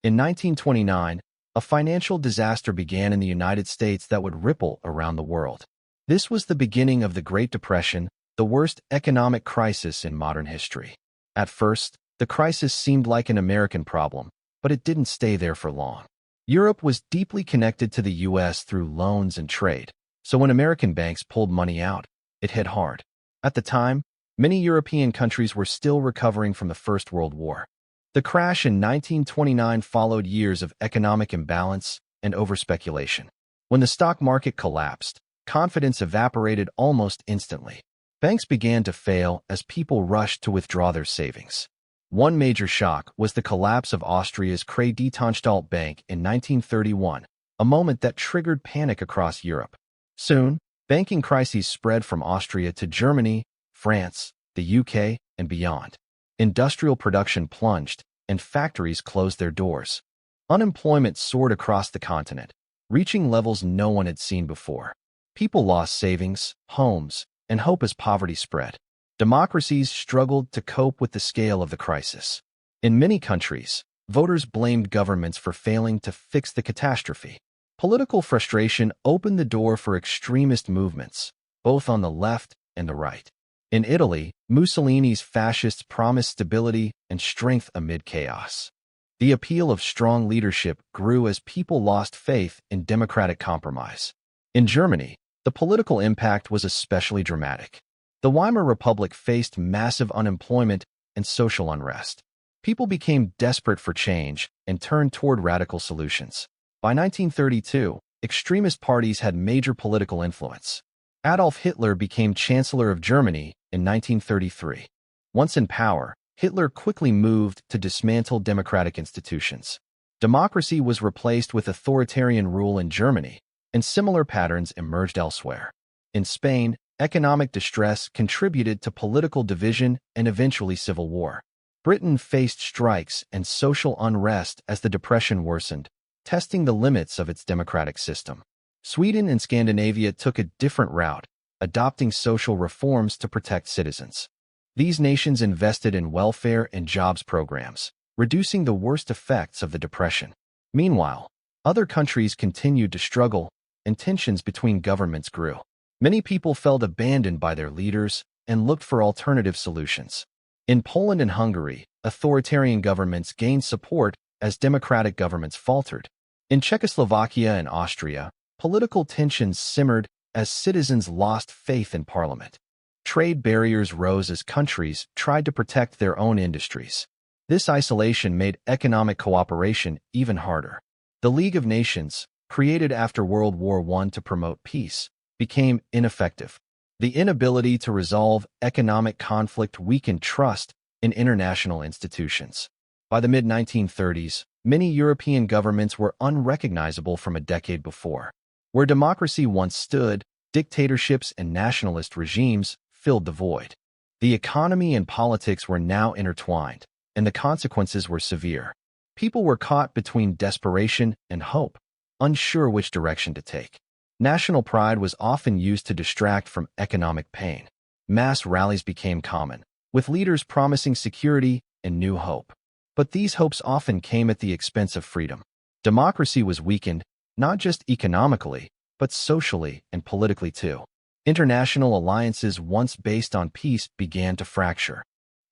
In 1929, a financial disaster began in the United States that would ripple around the world. This was the beginning of the Great Depression, the worst economic crisis in modern history. At first, the crisis seemed like an American problem, but it didn't stay there for long. Europe was deeply connected to the U.S. through loans and trade, so when American banks pulled money out, it hit hard. At the time, many European countries were still recovering from the First World War. The crash in 1929 followed years of economic imbalance and overspeculation. When the stock market collapsed, confidence evaporated almost instantly. Banks began to fail as people rushed to withdraw their savings. One major shock was the collapse of Austria's Kreditanstalt Bank in 1931, a moment that triggered panic across Europe. Soon, banking crises spread from Austria to Germany, France, the UK, and beyond. Industrial production plunged, and factories closed their doors. Unemployment soared across the continent, reaching levels no one had seen before. People lost savings, homes, and hope as poverty spread. Democracies struggled to cope with the scale of the crisis. In many countries, voters blamed governments for failing to fix the catastrophe. Political frustration opened the door for extremist movements, both on the left and the right. In Italy, Mussolini's fascists promised stability and strength amid chaos. The appeal of strong leadership grew as people lost faith in democratic compromise. In Germany, the political impact was especially dramatic. The Weimar Republic faced massive unemployment and social unrest. People became desperate for change and turned toward radical solutions. By 1932, extremist parties had major political influence. Adolf Hitler became Chancellor of Germany in 1933. Once in power, Hitler quickly moved to dismantle democratic institutions. Democracy was replaced with authoritarian rule in Germany, and similar patterns emerged elsewhere. In Spain, economic distress contributed to political division and eventually civil war. Britain faced strikes and social unrest as the Depression worsened, testing the limits of its democratic system. Sweden and Scandinavia took a different route, adopting social reforms to protect citizens. These nations invested in welfare and jobs programs, reducing the worst effects of the Depression. Meanwhile, other countries continued to struggle, and tensions between governments grew. Many people felt abandoned by their leaders and looked for alternative solutions. In Poland and Hungary, authoritarian governments gained support as democratic governments faltered. In Czechoslovakia and Austria, political tensions simmered as citizens lost faith in parliament. Trade barriers rose as countries tried to protect their own industries. This isolation made economic cooperation even harder. The League of Nations, created after World War I to promote peace, became ineffective. The inability to resolve economic conflict weakened trust in international institutions. By the mid-1930s, many European governments were unrecognizable from a decade before. Where democracy once stood, dictatorships and nationalist regimes filled the void. The economy and politics were now intertwined, and the consequences were severe. People were caught between desperation and hope, unsure which direction to take. National pride was often used to distract from economic pain. Mass rallies became common, with leaders promising security and new hope. But these hopes often came at the expense of freedom. Democracy was weakened, not just economically, but socially and politically too. International alliances once based on peace began to fracture.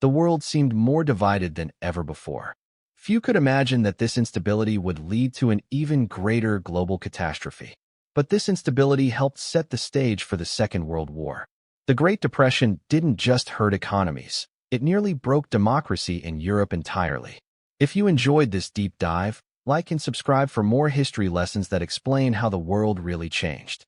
The world seemed more divided than ever before. Few could imagine that this instability would lead to an even greater global catastrophe. But this instability helped set the stage for the Second World War. The Great Depression didn't just hurt economies. It nearly broke democracy in Europe entirely. If you enjoyed this deep dive, like and subscribe for more history lessons that explain how the world really changed.